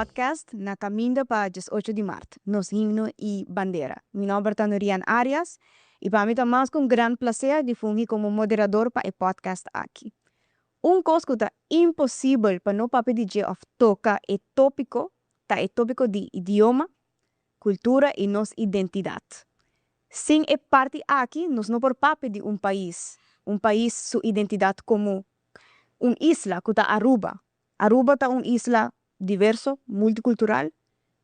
podcast na Caminda para 18 de Maart, nos himno e bandeira. Meu nome é Norian Arias e para mim também com grande prazer de fungir como moderador para o podcast aqui. Coisa que é impossível para não papo DJ of tocar é tópico de idioma, cultura e nossa identidade. Sem é parte aqui, nós não por papo de país sua identidade como isla que está Aruba. Aruba está isla diverso, multicultural.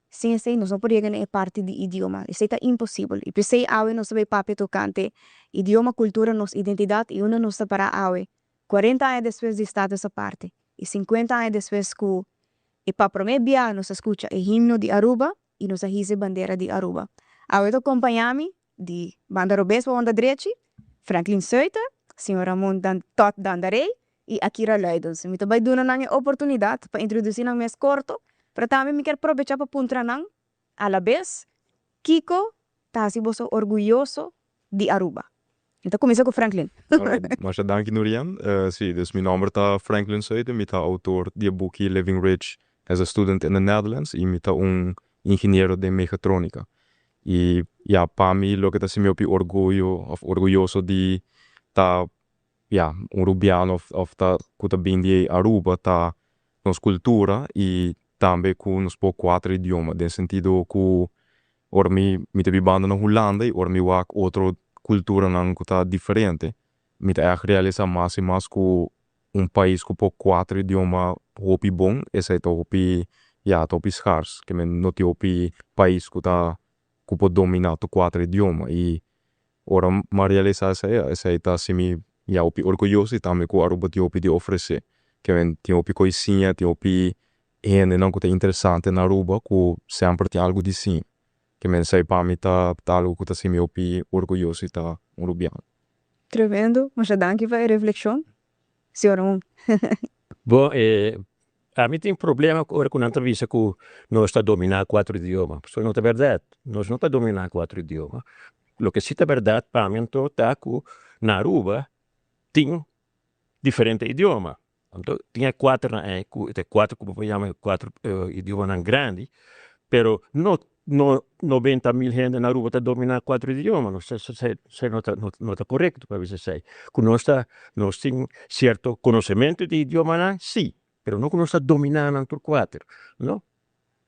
Sem esse, nós não podemos é parte de idioma. Isso é impossível. E pensei, nós sabemos papo tocante idioma, cultura, nossa identidade e não separa 40 anos depois de estar essa parte. E 50 anos depois que e para primeira vez nós escuta o himno de Aruba e nós hisse bandeira de Aruba. Eu acompanhame de banda Robespa onda direita, Franklin Suiter, senhora Ramon Tot Dandarei e Akira Leidens. Me também dando a oportunidade para introduzir na mais corto, para também me quero aproveitar para puntar a la vez, Kiko está se você orgulhoso de Aruba. Então começa com Franklin. Mas dank Norian. Sim, dus mijn naam is Franklin Suiter, ik ben autor die boek Living Rich as a Student in the Netherlands e ik ben ingeniero de mechatronica. E para mim, lo que está se me orgulhoso de tá rubiano of tá kuta bindi Aruba tá nos cultura e também com nos po quatro idiomas, no sentido que ormi mi te bibanda na Holanda e ormi wak outro cultura não kuta diferente. Mi te realizar mais e mais com país com po quatro idiomas hopi bom, esse é hopi topi scarce, que men não te hopi país kuta que pode dominar os quatro idiomas e ora ma realizar essa tá se me opi orgulhoso e também com Aruba te opi de oferecer que men te opi coisinha te opi não que é interessante na Aruba que sempre tem algo de sim que men sei para mim tá algo que tá se me opi orgulhoso e tá rubiano. Tremendo, mas danke para a reflexão, senhora. Bom, a mim tem problema agora com a entrevista que nós está dominar quatro idiomas. Isso não é verdade. Nós não está dominar quatro idiomas. O que sim é verdade, para mim, é que na Aruba tem diferente idioma. Então, tinha quatro como chama, quatro idiomas grandes, pero não 90 mil gente na Aruba está dominar quatro idiomas. Não sei não está correto para você dizer. Que nós temos certo conhecimento de idioma, sim. Pero não que nós está dominando por quatro, não?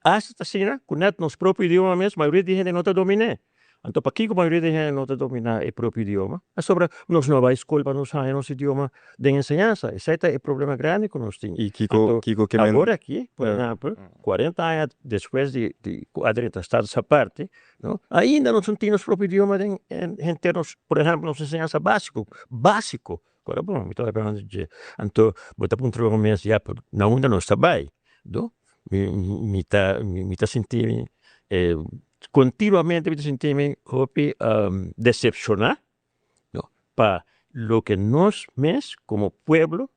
Hasta assim, com nosso próprio idioma mesmo, a maioria de gente não está dominando. Então, para que a maioria de gente não está dominando o próprio idioma? É sobre nós não vai escola para nós fazer nosso idioma de ensinança. Esse é o problema grande que nós temos. E Kiko que agora aqui, por exemplo, 40 anos depois de quadrita estar essa parte, não? Ainda não temos o próprio idioma em termos, por exemplo, nossa ensinança básico. Agora, bom, me estou falando de então, botar para um mês já na onda não está bem, não? Me tá sentindo continuamente me sentindo decepcionado, não? Para lo que nós mesmos como pueblo,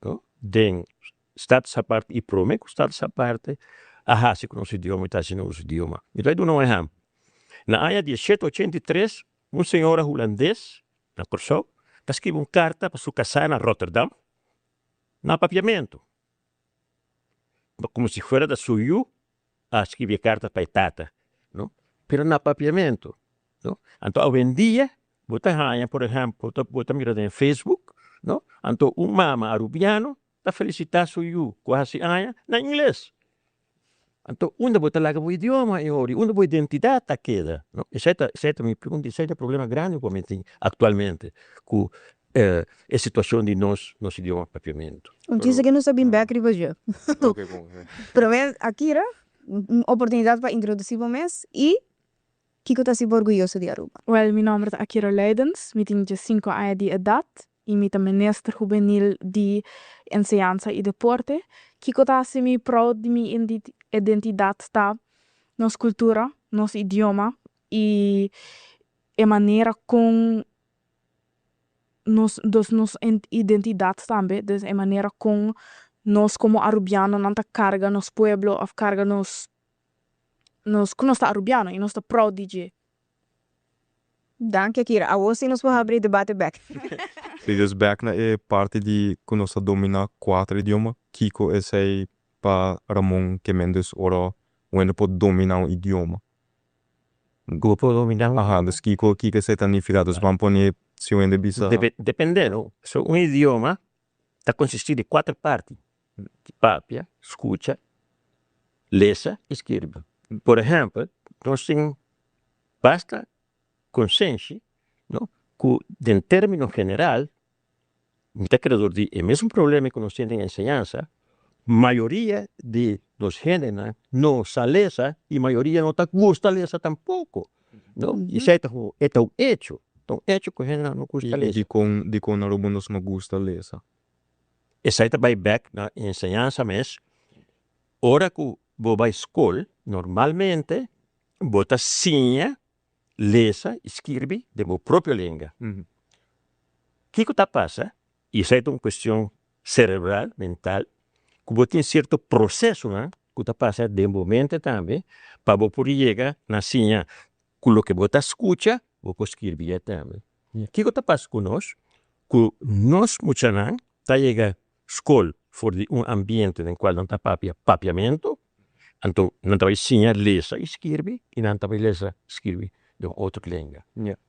não? De estado essa parte e prometo estado essa parte se com nosso idioma está sendo nosso idioma. Então, eu dou um exemplo. Na área de 1783, senhor holandês na Corsou escreveu carta para sua casa na Rotterdam, na papiamento. Como se fosse da sua escrever carta para a tata, não? Pero na papiamento, não? Então, hoje em dia, você ganha, por exemplo, você mira no Facebook, não? Então, mama arubiano está felicitando sua quase na inglês. Então, onde você larga o idioma e onde a identidade está queda? Esse é a minha pergunta, esse é o problema grande que tem atualmente com a situação de nosso idioma papiamento. Diz que não sabem bem escrever já. Para mim, aqui era uma oportunidade para introduzir o mês e Kiko está se orgulhoso de Aruba. Well, meu nome é Akira Leidens, eu tenho 5 anos de idade e eu sou ministro juvenil de ensinança e deporte. Kiko está se me proud de minha identidade, tá? Nossa cultura, nosso idioma e a maneira com nossa identidade também, a maneira com nós como arubiano não carga nosso pueblo ou carga nós que nós arubiano e nós está proud de. Dank je, Kira. Você nos pode abrir debate back. Dus back na parte de que nós domina quatro idiomas, Kiko esse para Ramon que mendes ora when pode dominar um idioma. Como puedo dominar? Aha, dus kiko significa, dus vamos poner se eu ainda bisa. Dependendo. So, um idioma está consistido de 4 partes. Papia, escuta, leça e escreve. Por exemplo, nós temos basta consciência, não? Que, em termino geral, muita criador de o mesmo problema que nós temos em ensinança, maioria de los gêneros não sabe leça e maioria não tá gosta leça tampouco, não? Isso é um hecho. Então, hecho que o gênero não gosta leça. De com alguns não gosta leça. Isso aí vai back na ensinança, mas ora que você vai à escola, normalmente, você ensina, leça, escreve de sua própria língua. O que está passando? Isso é uma questão cerebral, mental, que você tem certo processo, né? Que está passando de momento também, para você poder chegar na ensina, com o que você escuta, você escreve também. O que está passando conosco? Que nós, muitos anos, está chegando escola for de ambiente no qual não está papiamento, então não está ensinar leça e escrever, e não está leça escrever de outra língua. Yeah.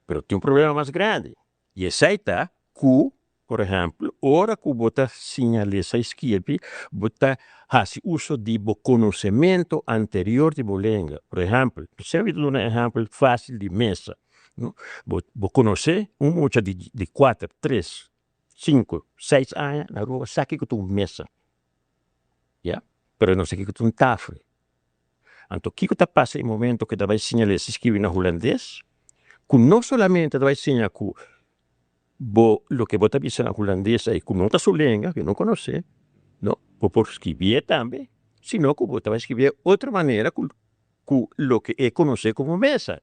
Mas tem um problema mais grande. E esse aí está que, por exemplo, hora que você ensina leça e escrever, você faz uso de conhecimento anterior de língua. Por exemplo, se eu dou um exemplo fácil de mesa, você conhece mucha de 4, 3, 5, 6 anos na rua, sabe que tu mesa. Yeah? Pero não sei que tu tafre. Então, o que está passando no momento que vai ensinar a escrever na holandês? Que não somente vai ensinar que o que você está na holandês é que não está sua língua, que não conhece, não? Por escrever também, senão que você vai escrever outra maneira que o que é conhecer como mesa.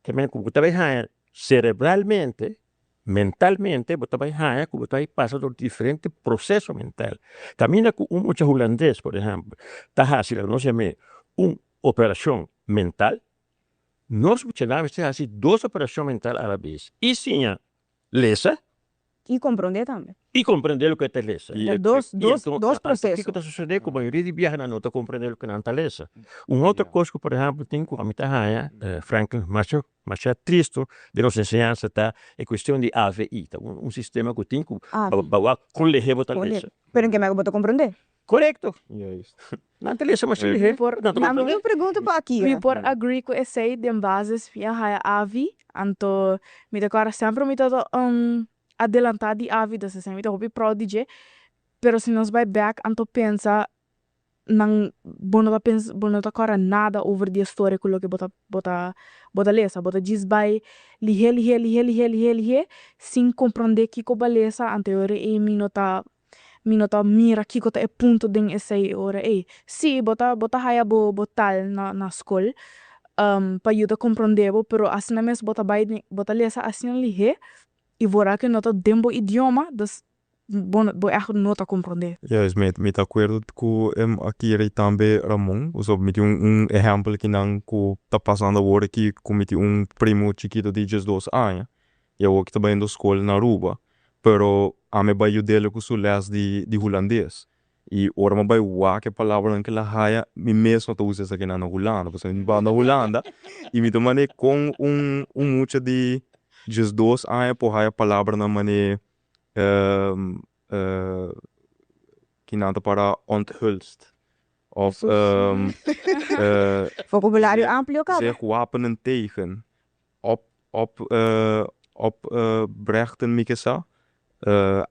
Também que você vai cerebralmente, mentalmente, você vai que você vai passar por diferentes processos mentais. Camina com muito holandês, por exemplo, está fazendo, nós chamamos uma operação mental, nós chamamos de 2 operações mentais à vez. E sim, leça. E compreender também. E compreender o que é leça. É dois processos. O que está sucedendo com a maioria de viajantes não está compreendendo o que não está leça. Uma outra coisa que, por exemplo, tem com a mitad Franklin, mas é triste de nossa ensinança, tá? É questão de AVI, tá? Um sistema que tem para colher a leça. Pero em que me botou compreender? Correto. Yeah, Não tem leça, mas se lhe Eu pergunto para aqui. Vi por agree com esse aí de bases via AVI, então me declara sempre me todo adelantar de a vida, se sempre hobby prodigy, pero se nós vai back, então pensa não bonota cara nada over the story com o que bota lesa, bota diz vai lihe, sem compreender que co beleza anterior e minota mira que é ponto den esse hora e se bota haya botal na escola para ajuda compreender, pero assim mesmo bota lesa assim lihe e vorá que nota dembo idioma, dus bo echt nota compreender. Ja, is met akkoord ku aqui era também Ramon, uso met exemplo que não ku tá passando agora aqui com met primo chiquito de 2 anos. Eu que também indo escola na Aruba, pero a me vai ajudar com su les de holandês. E ora me vai uar que palavra que la haya, me mesmo tô usando aqui na Holanda, porque me vai na Holanda e me tomane com mucho de 2 anos por haya palavra na maneira que nada para onthulst. Of vocabulário amplo, cara. Zeg wapenen tegen. Brechten mikesa.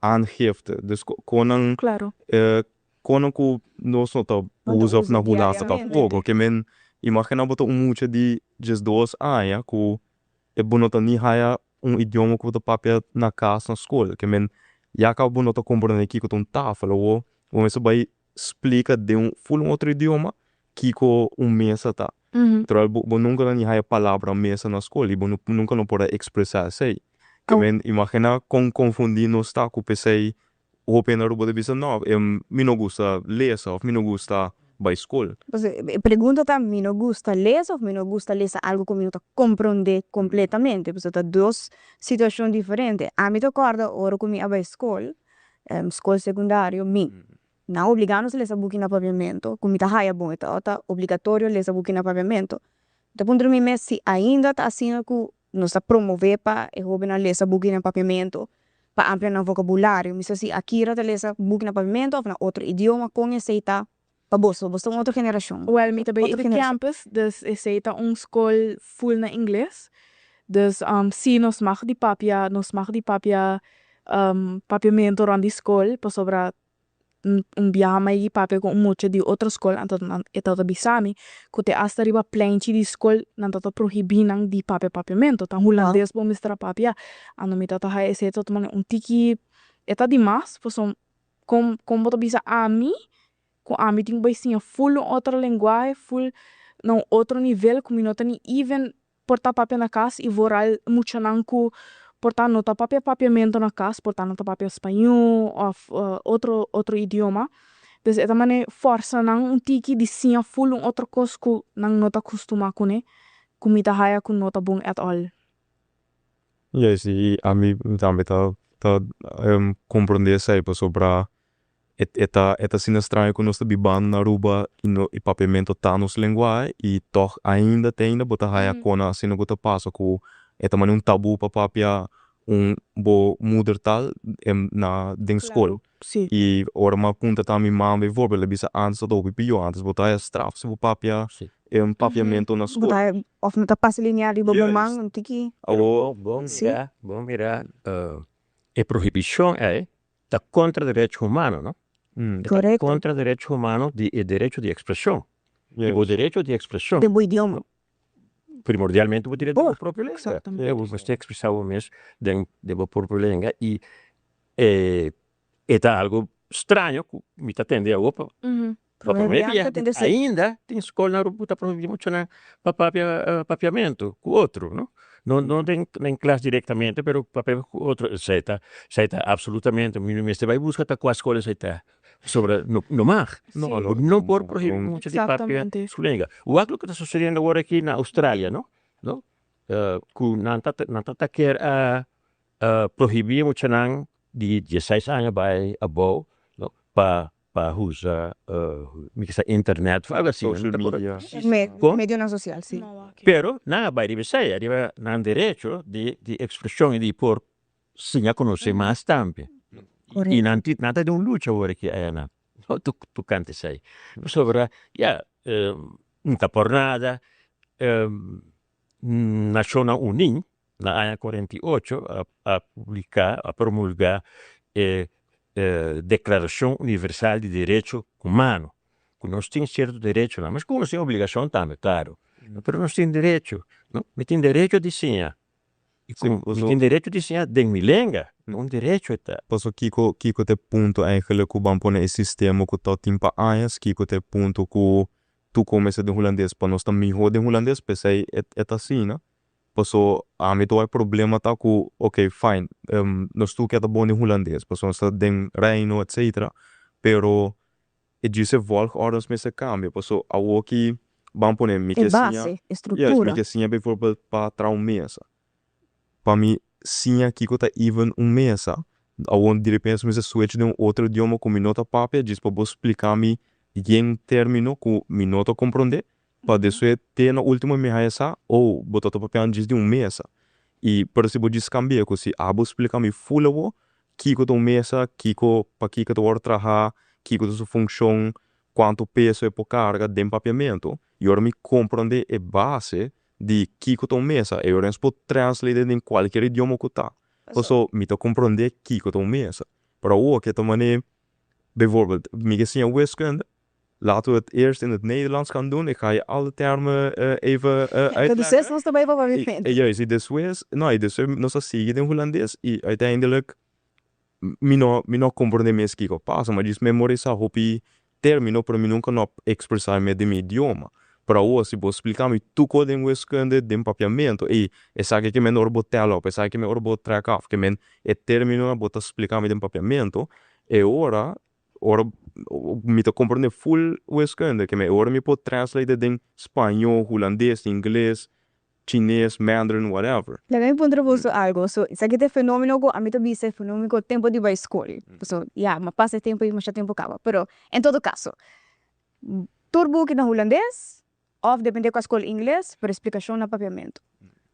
Aangifte. Dus koning. Claro. Koning ku nos nota usa na Holanda tá fogo. Que men imagina botar mucho de 2 anos ku e bonota ni haya idioma que você papel na casa na escola. Que men já acabou não compreender aqui com tafel ou você vai explica de full outro idioma que com mesa tá. Então você nunca não há palavra mesa na escola e você nunca não pode expressar isso. Imagina confundir no está com PC ou pena rubo de bisa não, me não gosta ler ou me não gosta vai escola. Pergunta tá, me não gosta ler ou me não gosta ler algo que me não compreender completamente, porque tá 2 situações diferentes. A mim te acorda hora que me vai escola, escola secundária, não obrigamos a ler book na papiamento, como está raia bom, está obrigatório ler book na papiamento. Então, quando me meto, se ainda está assim, que nós está promover para eu ler book na papiamento, para ampliar o vocabulário, mas assim, aqui está ler book na papiamento, ou na outro idioma, conhecer, para você é outra geração. Well, me também Outra in de generação. campus, dus aceita school full na inglês. Dus se nós mag die papia papiamento rond die school, pa sobra biama i papia com mucho de outra escola, então bisami, que te hasta riba plente di school, não tá prohibinang di papiamento, tá holandês bom mistra papia, ano mi tata hai esse tot man tiki eta demais, pois como bota bisa ami, com ami ting bai sim full outra linguagem, full não outro nível, como não tem even portar papel na casa e voral muito nanku portar nota papiamento na casa, portar nota papel espanhol ou outro idioma. Dus eta mane força nang tiki di sim full outra coisa que nang nota costuma kune, comida haya com nota bom at all. Yes, e a mim também tá compreender sei para sobrar eta sina estranho que nós tá bibando na ruba e papiamento tá nos linguagem e toch ainda tem botar raia kona assim no que passa com eta mane tabu para papia bo moedertaal na den school. Sim. E ora uma punta tá minha mãe bijvoorbeeld bisa antes dat ook bio antes botar é straf se papia papiamento na school. Of não está passe linear de Yes. bobomang, tiki. Bom mirar, a proibição tá contra o direito humano, não? Correto. Contra o direito humano e direito de expressão. Yes. E o direito de expressão, De bom idioma. primordialmente, o direito da própria língua. Exatamente. Você expressar o mesmo da própria língua e é algo estranho que me está atendendo a Europa. Ainda tem escola na Europa proibida muito na papiamento com outro, não? Não tem em classe diretamente, mas papel com outro, aceita absolutamente. Você vai buscar qual escola aceita sobre no mar. Não por proibir muito de papel sulenga. O algo que está sucedendo agora aqui na Austrália, não? Que não está quer proibir muito de 16 anos vai above para usar internet, algo assim. Social media. Medio na social, sim. Pero não vai dizer, arriba não direito de expressão e de por sim a conhecer mais também. E não nada de luta agora que é na. Tu canta sei. Sobre não tá por nada. Nacional Unim na área 48 a publicar, a promulgar Declaração Universal de Direito Humano. Que nós temos certo direito, mas como sem obrigação também, claro. Mas nós temos direito, não? Mas tem direito de sim. E tem direito de sim de milenga, não direito é. Passo Kiko te ponto eigenlijk que vamos pôr esse sistema que tá timpa anos, Kiko te ponto que tu começa de holandês, para nós também melhor de holandês, pensei é assim, né? Passo a mim tó problema tá com, ok, fine, nós tu que tá bom em holandês, passo nós tá den reino, etc. Pero e disse volg ordens met se cambia, passo a o que vamos pôr me que base, estrutura. Me que sim, bijvoorbeeld para traumesa. Para mim, sim, Kiko tá even mesa. Aonde de repente me switch de outro idioma com minota papel, diz para você explicar-me em termino que me nota compreender. Para depois ter na última meia ou botar o papel diz de mesa. E para se você cambiar, que se abo explicar-me full Kiko tá mesa, Kiko para Kiko tá trabalhar, Kiko tá sua função, quanto peso é por carga de papiamento. E agora me compreender é base de Kiko tá mesa. E agora pode translate em qualquer idioma que tá. Então, me tá compreender Kiko tá mesa. Para o que também, bijvoorbeeld, me que sim wiskunde. Laten we het eerst in het Nederlands gaan doen. Ik ga je alle termen even uitleggen. Dus is ons erbij wat we vinden. Juist, e depois, nós seguimos em holandês e uiteindelijk me não compreende mais que passa, mas memorizar hopi termino para mim nunca não expressar me de meu idioma. Para hoje, se você explicar me tu code em wiskunde de papiamento e sabe que me não botar op, sabe que me não botar track off, que me termino botar explicar me de papiamento e ora me te compreende full wiskunde, que me ora me pode translate em espanhol, holandês, inglês, chinês, mandarin, whatever. Lagay punto algo. So, sa kita fenómeno ko, a mim também se fenómeno ko tempo de vai escola. So, mas passa tempo e mais tempo acaba. Pero, em todo caso, turbo que na holandês, of depende com a escola inglês, para explicação na papiamento.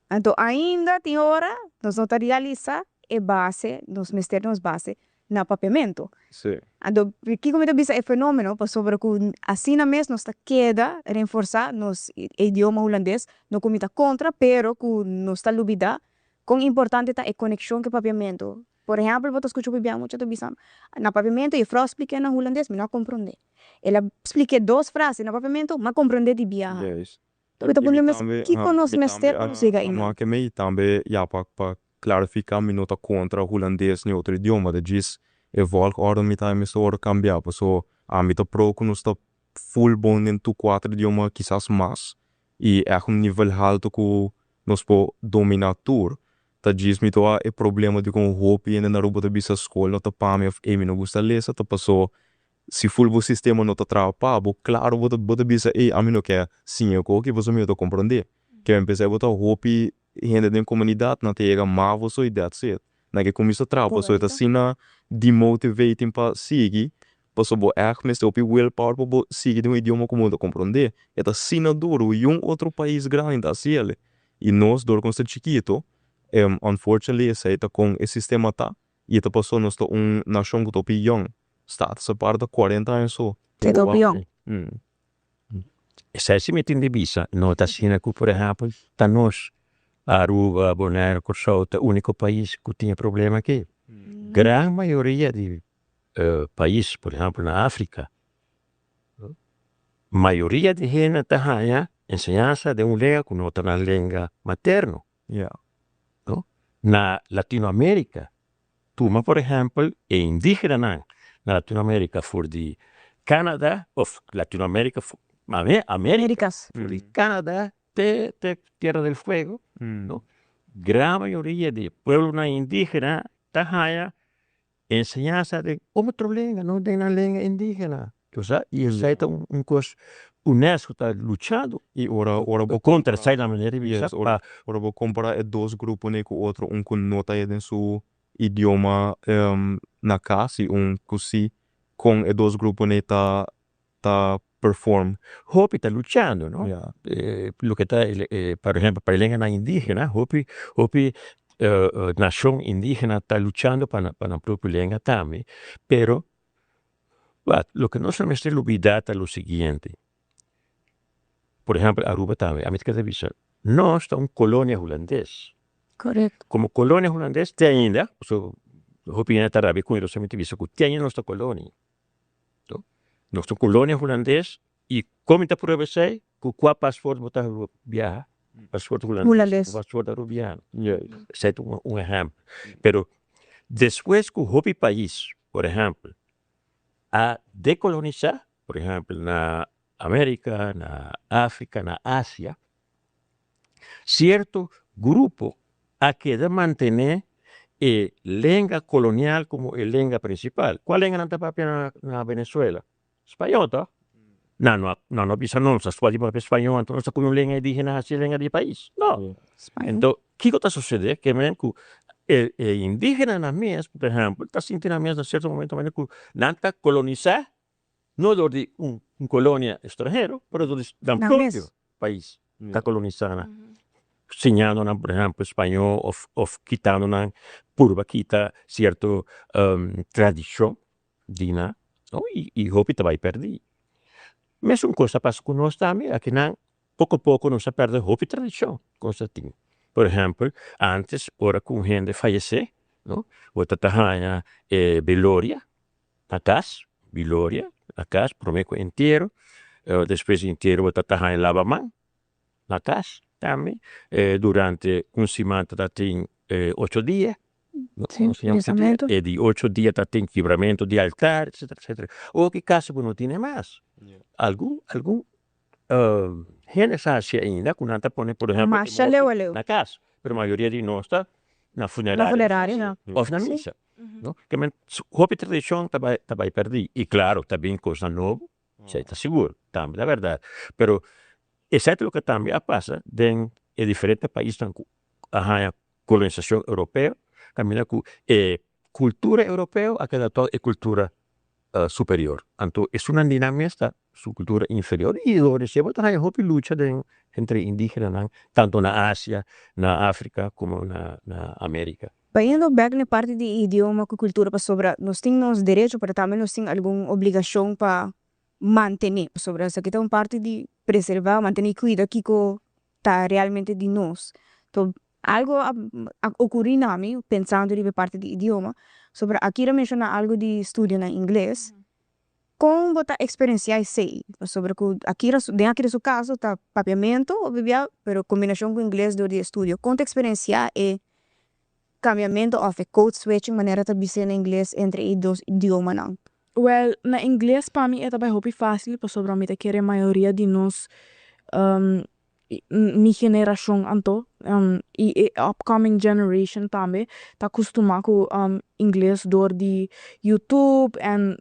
Então, ainda tem hora, nós não realiza e base, nos mistérios base, na papiamento. Sim. Então, aqui como eu disse, é fenômeno, sobre que assim na mês nós queda reforçar nos idioma holandês, não comita contra, pero que nós está lubida, com importante é conexão com o papiamento. Por exemplo, eu escuto bem muito do bisam. Na papiamento, e frau explica na holandês, mas não compreende. Ela explica duas frases na papiamento, mas compreende de biar. Yes. Então, eu mas que conosco mestre não chega ainda. Não, que me também, para clarificar, me nota contra holandês em outro idioma, de diz, volk orden me tá me só cambiar, so a me tá pro que nós tá full bom em tu quatro idioma, quizás mais, e é nível alto que nós po dominar tudo. Tá diz me tá é problema de com roupa e na roupa da bisa escola, não tá para mim, e me não gosta ler, tá passou se full o sistema não tá travado, claro, bota bisa a mim não quer sim eu que você me tá compreender. Que eu empecei a botar roupa e gente da comunidade não tem mais você e that's it. Na que começa a trabalhar, so tá assim na demotivating para seguir, passou bo echt mas op willpower para seguir de idioma como tá compreender. É tá assim na duro e outro país grande assim ele. E nós dor com ser chiquito, unfortunately esse tá com esse sistema tá e tá passou nós tá nação que tá young. Staat se parte 40 anos só. Você tá pior. Se si metti in divisa, no ta sina que, por exemplo, ta nós, Aruba, Bonaire, Corsauta, único país que tinha problema aqui. Grande maioria de países, por exemplo, na África, maioria de gente tá ensinança de língua que não tá na língua materna. Yeah. No? Na Latinoamérica, tuma, por exemplo, é indígena na Latinoamérica for de Canadá, of Latinoamérica, Américas, for de Canadá, Tierra del Fuego, no? Gran maioria de pueblo indígena tá ensinança de outra língua, não tem na língua indígena. E isso é coisa UNESCO está lutando E ora contra essa maneira de yes, ora vou comparar dois grupos né com outro com nota em seu idioma na casa e così com dois grupos né tá perform. Hopi está lutando, no? Yeah. Lo que está, por exemplo, para a língua indígena, Hopi nação indígena está lutando para a própria língua também, pero lo que nós temos que olvidar é o seguinte. Por exemplo, Aruba também, a minha casa nós estamos colônia holandês. Correto. Como colônia holandês, tem ainda, Hopi está rápido com isso, que tem ainda nossa colônia. Nossa colônia holandês, e como está por você, com qual passaporte você viaja? Passaporte holandês. Passaporte arubiano. Esse é exemplo. Pero, depois que o Hopi país, por exemplo, a decolonizar, por exemplo, na América, na África, na Ásia, certo grupo a que de manter a língua colonial como a língua principal. Qual língua não está na Venezuela? Espanhol, tá? Não bisa não, se pode falar espanhol, então não está com uma língua indígena, assim, língua de país. Não. Então, o que está sucedendo? Que mesmo que indígena na mesa, por exemplo, está sentindo na mesa, em certo momento, que não está colonizar, não de colônia estrangeira, mas do próprio país está colonizando. Ensinando, por exemplo, espanhol, ou quitando, purba, quita certa tradição, no? E Hopi vai perder. Mas uma coisa passa com nós também, é que pouco a pouco nós perdemos a Hopi tradição. Por exemplo, antes, ora com gente falecer, no? Outra tahanha Beloria, na casa, Beloria, na casa, prometo inteiro, depois inteiro, outra tahanha Lavamã, na casa, também, durante um semana, tem 8 dias. Sim, e di 8 dias tem quebramento de altar, etc. O que caso não tem mais. Algum gente sabe ainda, quando anda põe, por exemplo, na casa, mas a maioria de nós está na funerária, ou na missa. Que a tradição vai perder. E claro, também coisa nova, você está seguro, também, é verdade. Mas, exceto o que também passa, é diferente do país que a colonização europeia, caminha com cultura europeia, aquela tal é cultura superior. Então, é uma dinâmica su cultura inferior e lo recebo também houve luta entre indígenas, tanto na Ásia, na África, como na América. Indo back na parte de idioma e cultura para sobre nós temos direito para também nós temos alguma obrigação para manter sobre essa que é uma parte de preservar, manter cuidar que está realmente de nós. Então, algo ocorreu na mim pensando de parte de idioma sobre aqui menciona algo de estudo na inglês. Como você experienciar isso sobre aqui dentro do seu caso tá papiamento ou bebia, pero combinação com inglês do de estudo. Como experienciar cambiamento of code switching maneira de dizer em inglês entre dois idiomas não. Well, na inglês para mim é também muito fácil, por sobre a mim que a maioria de nós minha geração anto e upcoming generation também tá acostumado com inglês door de YouTube and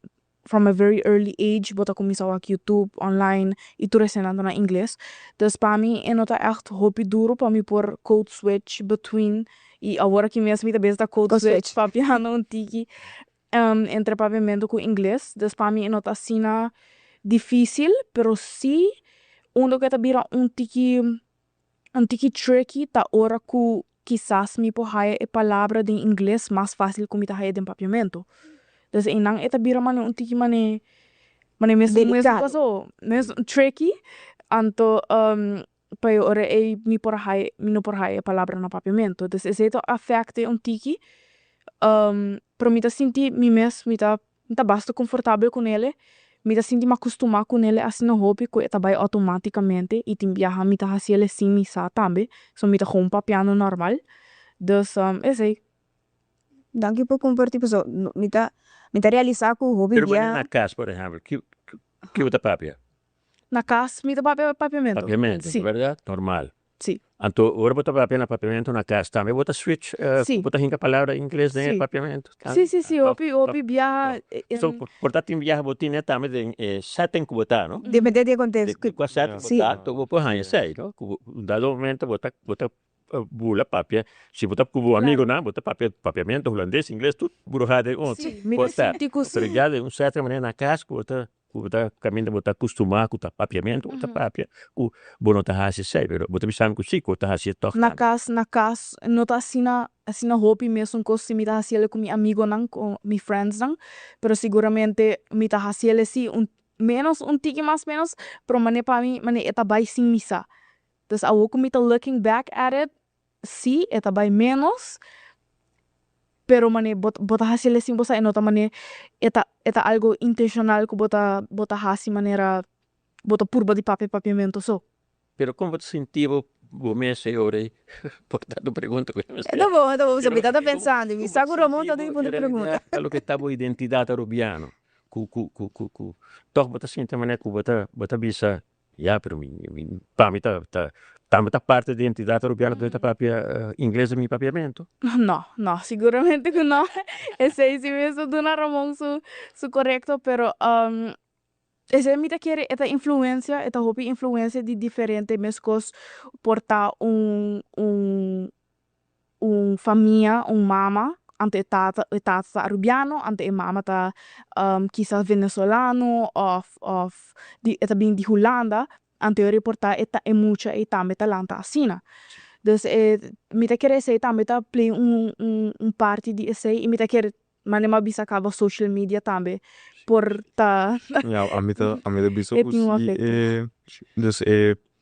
from a very early age bota começar a YouTube online e tudo ensinando na inglês. Dus para mim é nota echt hopi duro para mim por code switch between e agora que mesmo tá besta code switch papiano um tiki entre papiamento com inglês. Dus para mim é nota assim difícil, pero sí uno que tá vira um tiki tricky tá hora que quizás me por haya a palavra de inglês mais fácil como tá haya de papiamento. Dus inang eta bira man un tiki mane mesmo caso mesmo tricky anto pa ora mi no por hai a palavra no papiamento. Dus isso afeta un tiki para mim tá sentir mi tá bastante confortável com ele. Me tá sentir acostumado com ele assim no hobby que tá vai automaticamente e tem viaja me tá assim ele sim me sa também. So me tá com papiano normal. Dus esse Dank por compartilhar pessoal. Me tá realizar com o hobby dia. Na casa, por exemplo, que outra papia? Na casa, me dá papiamento. Papiamento, sim. Verdade? Normal. Sim. Então, agora bota papel na papiamento na casa também. Bota switch, bota a palavra em inglês de papiamento. Sim. Opi viaja. So, portanto, em viaja botina também setting que botar, não? Depende do contexto. Com a setting botar, tu vou pôr sei, não? Dado momento, bota bula papia. Se botar com o amigo, não? Bota papiamento, holandês, inglês, tudo burrado ontem. Sim, me dá sentir com isso. Obrigado, um certa maneira na casa, bota Caminda bota acostumar com o papiamento, bota papia, o bono tá hasi sei, pero bota bisam com chico tá hasi toca. Na casa, não tá assim na hobby mesmo com se me tá hasi ele com mi amigo não, com mi friends não, pero seguramente me tá hasi ele sim menos tiki mais menos, pero mane para mim mane eta bai sim misa. Dus ao como me tá looking back at it, sim eta bai menos. Pero mane bota hasi ele sim bosa nota mane eta algo intencional que bota hasi maneira bota purba de papiamento so. Pero como você sentiu o mês e hora portanto pergunta que tá bom você tá pensando me seguro monta de pergunta aquilo que estava identidade rubiano cu toch bota sentir maneira que bota bisa pero para mim tá parte da identidade rubiana do papia inglês de mi papiamento? Não, seguramente que não. Esse é mesmo do Ramon su correto, pero esse é mita quer esta influência, esta hobby influência de diferente mescos portar família, mama ante tata rubiano, ante mama tá quizás venezuelano of esta bem de Holanda. Anterior portar eta mucha e também talanta assina. Dus me tá querer sei também tá play parte de esse e me tá querer manema bisa cava social media também por tá a mim tá bisa dus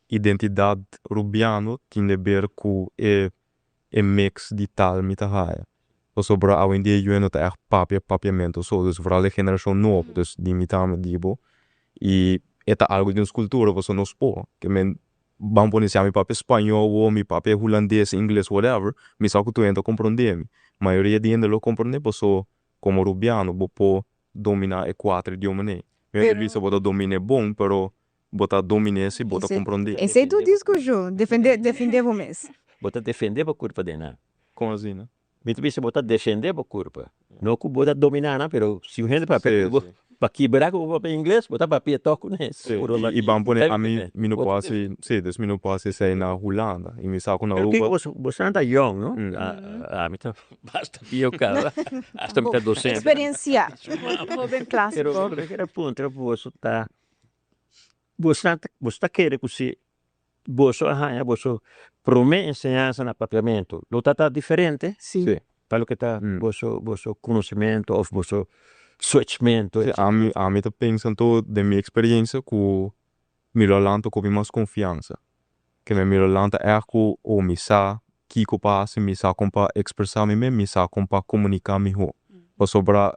identidade rubiano tem a ver com mix de tal me tá raia. Sobre a hoje em dia eu não tá papiamento so dus vooral a geração nova dus die me tá dibo e algo de uma cultura você não spô que men vamos pôr se a mi papi espanhol ou mi papi holandês inglês whatever me só que tu entra compreender me maioria de gente lo compreende você como rubiano você dominar quatro idiomas né eu disse você domina bom pero você domina se você compreender esse é tu discurso defender você mesmo você defender a curva de nada como assim né me tu bisa você defender a curva não que você dominar não pero se o gente papel para quebrar com inglês, botar papel toco nesse. E vamos poner a mim não posso, sim, dus não posso sair na Holanda e me saco na Porque Europa. você anda young, não? A mim tá basta eu cara. Hasta me tá docente. Experiência. Bem clássico. Pero que era ponto, era você tá você tá querendo que você você promete ensinança no papiamento. Lo tá diferente Sim. Sim. para o que tá você conhecimento ou você switchmento. Sim, a mim tá pensando da minha experiência com Milolanda com mais confiança. Que me Milolanda é com o misa que eu passo, misa com para expressar me mesmo, misa com para comunicar melhor. Para sobrar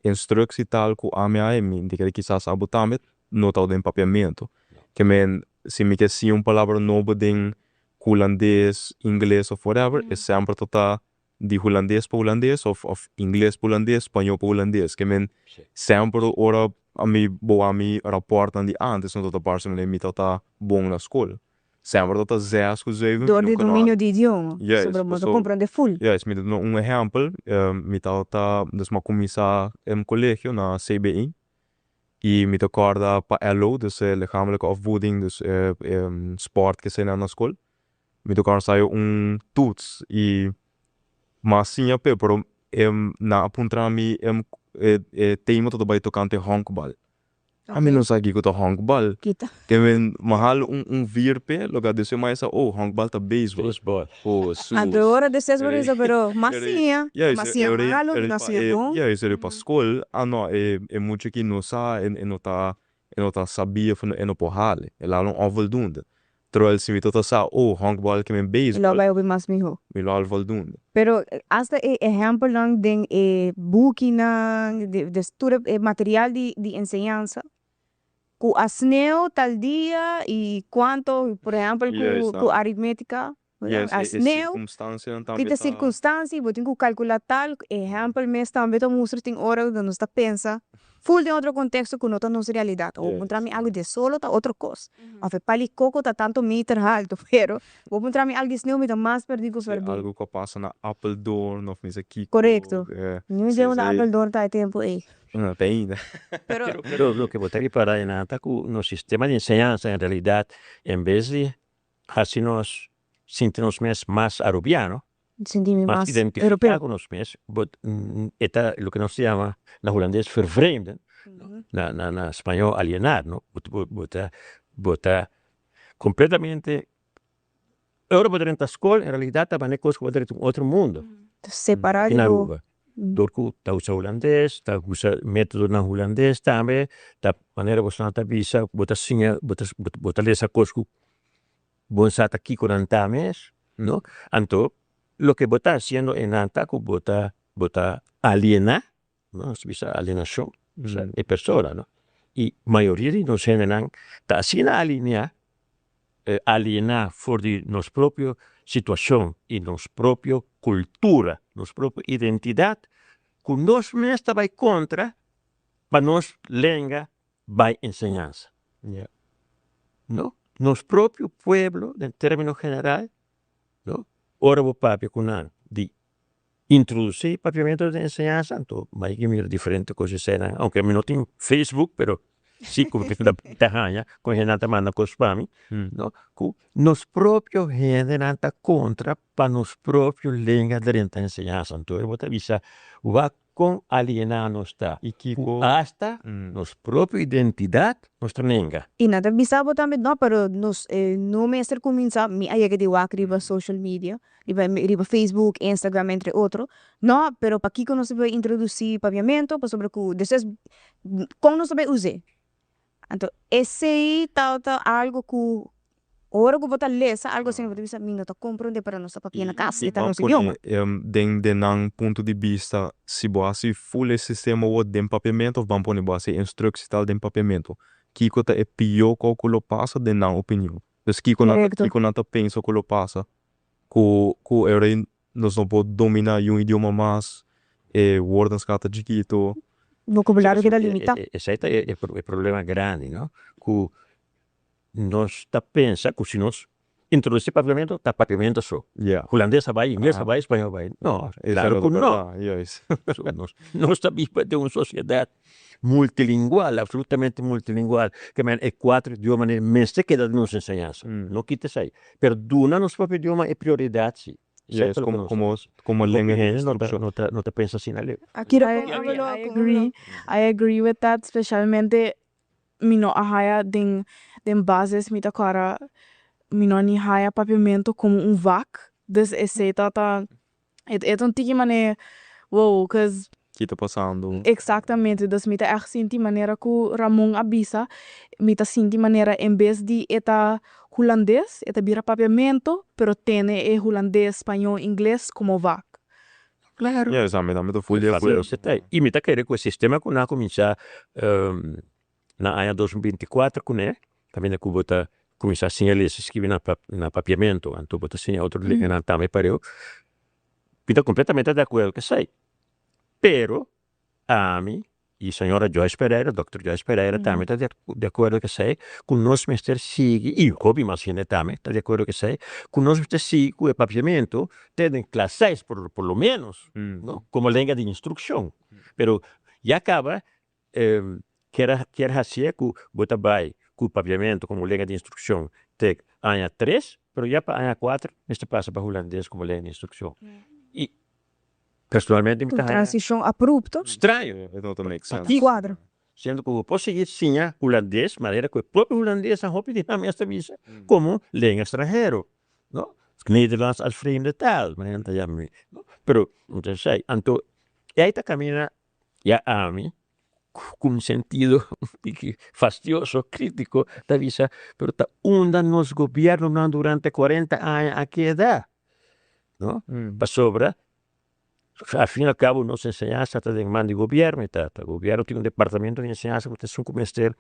instrução tal que a minha é me indica que quizás abotamente não tá o papiamento. Que me se me quer sim palavra nova em holandês, inglês ou whatever, é sempre tota de holandês para holandês ou inglês para holandês, espanhol para holandês. Que me sempre ora a mi rapportan di antes não tota persona mi tota bom na escola. Sempre tota zes que zeven. Door de domínio de idioma. Yes, Sobre modo so- compreender full. Yes, me dá exemplo, mi tota dus ma começar em colégio na CBI e me acorda para LO, dus lichamelijke opvoeding, dus sport que na escola. Me acorda saiu toets e mas sim a pero na apuntar mi tema todo vai tocante honkbal. A mim não sabe que é honkbal. Kita. Que men mahal virpe, logo desse mais honkbal tá beisebol. Baseball. Oh, sus. Agora desses por isso, pero massinha. Yeah, Massinha malo, massinha bom. yeah, isso é para escola. Ah, não, é muito que não sabe, não tá sabia, não porrale. Ela não é voldoende. Terwijl se me tota sa, honkbal que men Lo baseball, vai ouvir mais mijo. me lo al voldoende. Pero hasta exemplo lang den book na de estudo material de enseñanza ku asneo tal dia e quanto, por exemplo, Yes, ku aritmética, Yes, asneo, circunstância não tá kita circunstância, botin ku calcular tal, exemplo, mes também to mostra tem hora da nós tá pensa, full de outro contexto que não tá nossa realidade. Ou mostrar-me algo de solo tá outra coisa. Ou fe pali coco tá tanto meter alto, pero vou mostrar-me algo de sneeuw met mais perdido verbi. algo que passa na Apeldoorn of mis aqui. Correcto. É, Não deu na apel door tá tempo aí. tem ainda. Pero lo que botaría para en ataque no sistema de enseñanza en realidad, en vez de hacernos sentirnos más arubianos, Senti-me más mais identificados europeu. con los mes, está lo que nos llama na holandés vervreemden, na español alienar, ¿no? Bota completamente. Ahora botar en la escuela, en realidad, está cosas que botar en otro mundo. Separado En do Aruba. Dorku ta usa holandês, ta usa método na holandês também, ta maneira você não ta visa, bota sinha, bota lesa cosco, bom sata aqui com antames, no? Então, lo que bota haciendo en antaco bota aliena, no? Se visa alienação, é pessoa, no? E maioria de nós generan ta assim alienar, alienar for de nos próprio situação e nos próprio cultura, nos própria identidade, que nós mesmos vai contra, para nós lenga vai ensinança. Yeah. No? Nos próprio pueblo, em termos gerais, no? Ora o papi com de introduzir papiamento de ensinança, então vai que mira diferente coisas serão, aunque não tem Facebook, pero sim como que da terra, com Renata manda com spam, no? Que nos próprios generanta contra para nos próprios lenga durante a ensinança, então eu vou te avisar, vai com alienar nos tá, E Kiko. hasta nos própria identidade nos lenga. e nada bisabo também não, pero nos no mestre começa mi aí que de riba social media, riba Facebook, Instagram entre outro. Não, pero para aqui que nós vai introduzir paviamento, para sobre que desses como nós vai usar. Então, esse aí tá algo que ora que botar lesa, algo assim, você bisa minha tá compreender para nossa papia na casa, e tá no idioma. De nang ponto de vista, se você full esse sistema o de empapiamento, vamos pôr você instrução tal de empapiamento. Kiko tá é pior que lo passa de nang opinião. Dus Kiko não tá pensa que lo passa, que era nós não pode dominar um idioma mais, woorden scata chiquito. Vocabulário que dá limitado. Esse aí é problema grande, não? Que nós tá pensa que se nós introduzir papiamento, tá papiamento só. Yeah. Holandês vai, inglês vai, espanhol vai. Não, claro que não. Yes. So, nós estamos de uma sociedade multilingual, absolutamente multilingual, que é 4 idiomas, mas se queda nos enseñança. Não quita isso aí. Pero duna nos próprio idioma é prioridade, sim. Yes, como língua de instrução. Não te pensa assim na lei. Aqui I agree. I agree with that, especialmente mino ahaya den bases mita kara mino ni haya papiamento como vac. Dus esse tata het een tiki mané wow, cause Que tá passando. exactamente, dus mita echt sinti maneira que Ramon abisa, mita sinti maneira em vez de eta holandês, eta bira papiamento, pero tiene holandês, espanhol, inglês como vac. Claro. Ja, exatamente, eu fui de acordo. E me tá querendo que o sistema que nós começar na ano 2024 com né, também na Cuba começar assim eles escrever na papiamento, então botar assim outro link na também para eu. Pinta completamente de acordo que sei. Pero a mim e a senhora Joyce Pereira, Dr. Joyce Pereira também está de acordo que sei, que nós mestre sigue e o Kobe imagina também está de acordo que sei, que nós mestre sigue o papiamento tem classe 6 por lo menos, não? Como língua de instrução. Pero já acaba quer assim que bota vai que o papiamento como língua de instrução tem ano 3, pero já para ano 4 este passa para holandês como língua de instrução. E personalmente me transição abrupta. Estranho. It don't make sense. Aqui, Quadro. sendo que eu posso seguir sim holandês, maneira que o próprio holandês a roupa de na minha visa como língua estrangeira, não? Nederlands als vreemde taal, maar não já me, pero não sei, então aí tá caminha já a mim com sentido fastidioso, crítico da visa, pero tá onda nos governos durante 40 anos a que edad, não? Para sobra al fin y al cabo, nos enseñanza está en mano de gobierno, el gobierno tiene un departamento de enseñanza que tiene que começar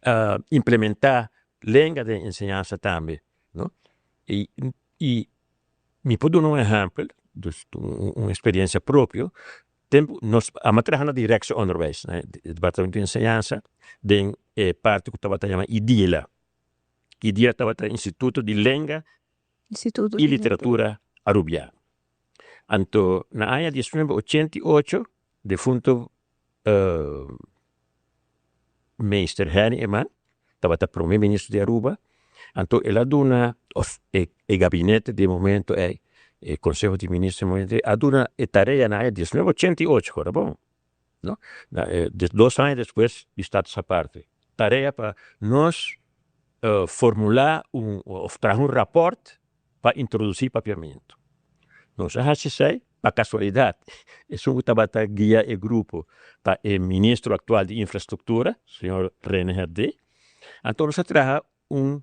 a implementar lengua de enseñanza también, ¿no? Y me puedo dar un ejemplo, una experiencia propia. Nos vamos a trabajar en dirección onderwijs, el departamento de enseñanza, de parte que estaba llamada IDILA. IDILA estaba el Instituto de Lengua y Literatura Arubiana. Anto na año 1988, defunto meester Henny Eman, estaba el primer ministro de Aruba, anto él aduna, el gabinete de momento, el consejo de ministros de momento, aduna tarea en año 1988, ahora bon, ¿no? 2 años después, está esa parte. Tarea para nos formular o traer un reporte para introducir papiamento. Nós sei, para casualidade, isso estava a guiar o grupo para o ministro atual de infraestrutura, senhor René Herdé. Então, nós trabalhamos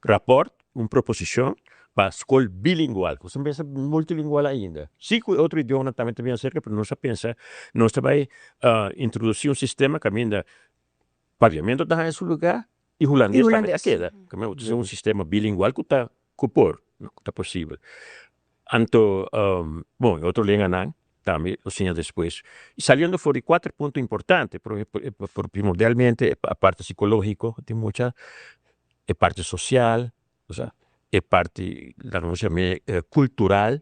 rapport, uma proposição para a escola bilingual, que você pensa multilingual ainda. Sim, outro idioma também cerca, mas nós pensa, nós vai introduzir sistema Caminda, paviamento está em seu lugar e holandês também está queda. É um sistema bilingual que está por, não está possível. Anto, bom, outro língua não, também, os anos depois. E saliendo fora de 4 pontos importantes, primordialmente a parte psicológica, tem muita, a parte social, ou seja, a parte, vamos chamar, cultural,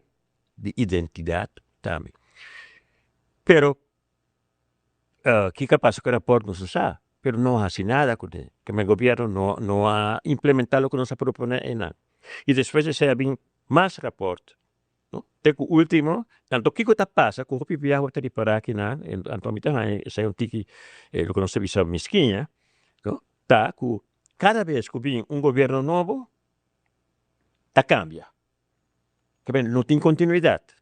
de identidade também. Pero, que passa com o rapport não se sabe, pero não há nada com ele, que o governo não ha implementado o que nos propõe em nada. E depois de ser bem mais rapport, no? Teku último, tanto que está passa, com o pipiá vou ter para aqui na, então me tem sai tiki, o que não se visa mesquinha, no? Tá que cada vez que vem governo novo, tá cambia, que bem não tem continuidade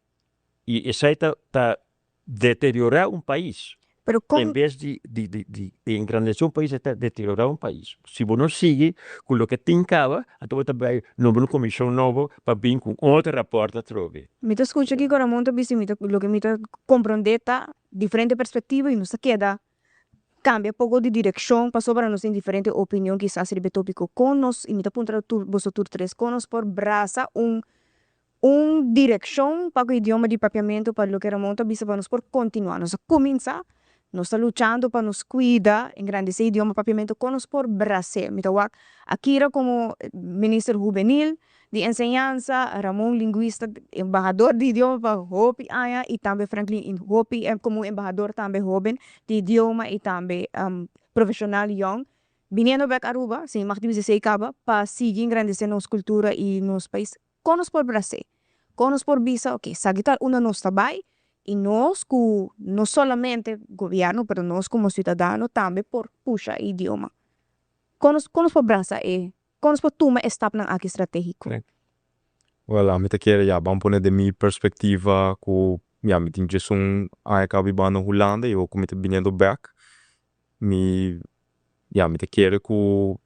e isso aí tá deteriorar país. Pero em vez de engrandecer país, está deteriorar país. Se você não sigue com o que tem cava, então você vai uma comissão nova para vir com outro rapport a trover. Me escucha aqui com Ramon, lo que me compreender tá diferente perspectiva e não se queda. Cambia pouco de direção, passou para nós em diferente opinião, quizás seria tópico com nós, e me apunta vosotros três com nós por braça direção para o idioma de papiamento, para o que Ramon está para nós por continuar. Nós começar nós está lutando para nos cuidar, engrandecer o idioma papiamento com nós por Brasil. Então, Akira como ministro juvenil de enseñanza, Ramon linguista, embajador de idioma para Hopi, e também Franklin Hopi como embajador também jovem de idioma e também profissional young. Viniendo back Aruba, sim, mag dizer acaba para seguir engrandecendo nossa cultura e nosso país, com nós por Brasil. Com nós por visa, ok, sagitar uma nós também, e nós, não somente governo, mas nós como cidadão também por puxar idioma. Com nós por Brasil e com nós por toma estap ng aqui estratégico. Well, mi te quiere ja, vamos poner de mi perspectiva ku ja, mi tinge sun aeka bibano Holanda, eu ku mi te viniendo back. Mi te quiere ku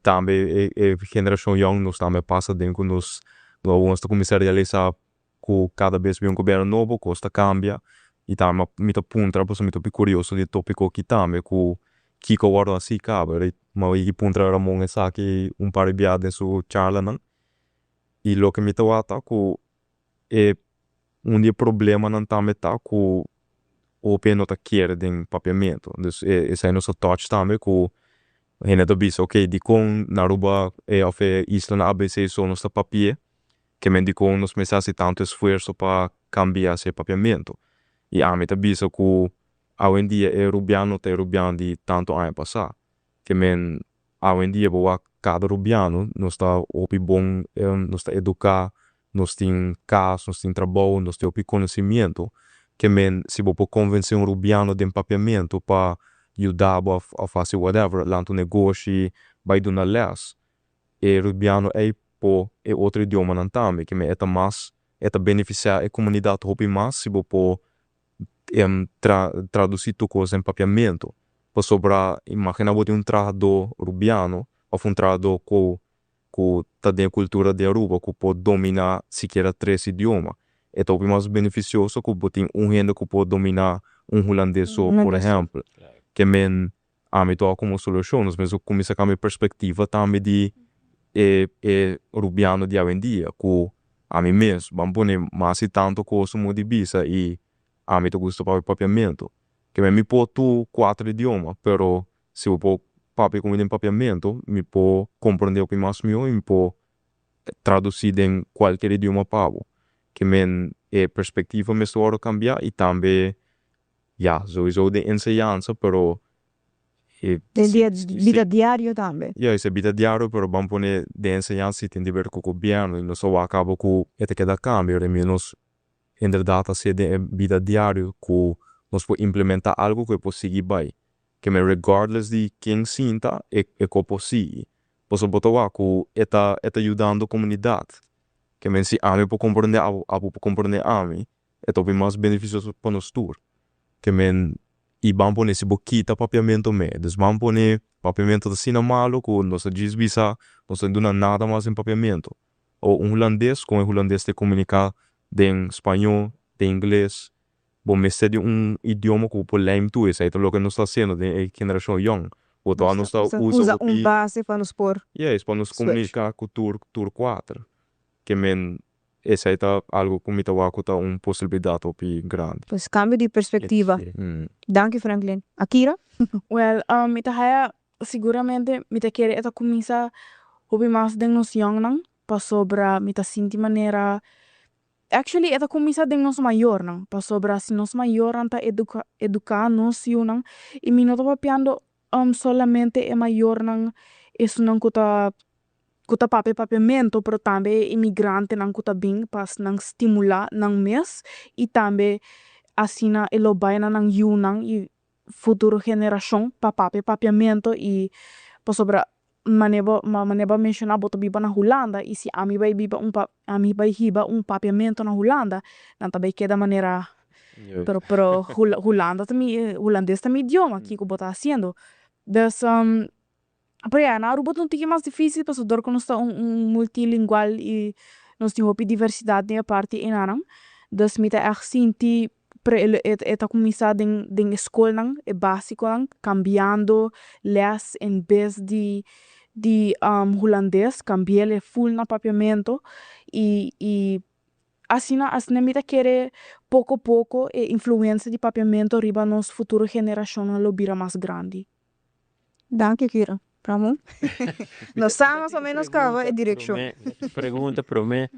tambe generação young nos tambe passa dentro nos vamos começar a realizar ku cada vez um governo novo, costa cambia. E tambe mi te puntra, posso mi te curioso di tópico que tambe ku kiko guarda assim cabe, ma i puntra Ramon e sa que par biade su charla nan. E lo que me tawata ku dia problema não também tá com o peno tá querer den papiamento. Dus essa é nossa touch também com rena do bis, ok, di con naruba of Island ABC só nossa papier, que men di con nos mesasi tanto esforço para cambiar esse papiamento. E a me tá bis ku hoje em dia rubiano de tanto ano passar. Que men hoje em dia boa cada rubiano nos tá opi bom, nos tá educar, nós tem casa, nós tem trabalho, nós tem conhecimento, que men se você convencer rubiano de papiamento para ajudar a fazer whatever, lá no negócio, vai dar na les, e rubiano é outro idioma não também, que men é mais, é beneficiar a comunidade hopi mais se você traduzir tu coisa em papiamento, para sobrar, imagina você trabalhador rubiano, ou trabalhador que tá dentro da cultura de Aruba, que pode dominar sequer 3 idiomas. É talvez mais beneficioso que você tem gente que pode dominar holandês, por exemplo. Que men a me toca como solução, mas eu começo a cambiar perspectiva também de rubiano de hoje em dia, que a mim mesmo, vamos pôr mais tanto coisa como de bisa e a mim te gusta para o papiamento. Que me pode tu 4 idiomas, pero se eu pode papi como em papiamento, me pode compreender o que mais meu e me pode traduzir em qualquer idioma pavo. Que men perspectiva me estou cambiar e também, sowieso de enseñanza, pero Vida diário também. Esse vida diário, pero vamos poner de enseñanza e tem de ver com o governo, e não só acaba com etiqueta câmbio, e menos, em verdade, se de vida diário, que nós podemos implementar algo que pode seguir bem. Que me regardless de quem sinta, é como seguir. Pois eu boto lá que está ajudando a comunidade. Que me se a mim pode compreender, a mim, é talvez mais beneficioso para nós todos. Que me e vamos pôr esse boquita papiamento me. Dus vamos pôr papiamento da sina malo, que nós diz bisa, nós não dá nada mais em papiamento. Ou holandês, com o holandês te comunicar em espanhol, em inglês. Bom, me de idioma que por lem tu, isso é o que nós está sendo de geração young. O to nós está usa base para nos pôr. Para nos comunicar com tur 4. Que men esse aí tá algo que me tá possibilidade opi grande. Pois cambio de perspectiva. Danke Franklin. Akira? Well, mita haya seguramente mita querer eta começar hobi mais de nos young nang pa sobra mita sinti maneira actually eta começar de nos maior nang pa sobra si nos maior anta educar nos yun nang e mi no papiando solamente é maior nang isso nang kuta papiamento, pero também imigrante nang kuta bing pas nang stimula nang mes e também assina elobay na nang yunang e futuro geração pa papiamento e pa sobra maneba mencionar boto biba na Holanda e se ami vai biba ami vai hiba papiamento na Holanda não também queda maneira pero holandês também idioma que eu bota haciendo dus pero na Aruba não tinha mais difícil para dor que nós está multilingual e nós temos uma diversidade na parte em anang dus mita echt sinti eta começar den escola nang é básico nang cambiando les em vez de holandês cambiar full na papiamento e assim as nemita querer pouco a pouco e influência de papiamento riba nos futura geração lo bira mais grande. Danke, Kira. Pronto. Nós sabemos mais ou menos qual é a direção. Pergunta para mim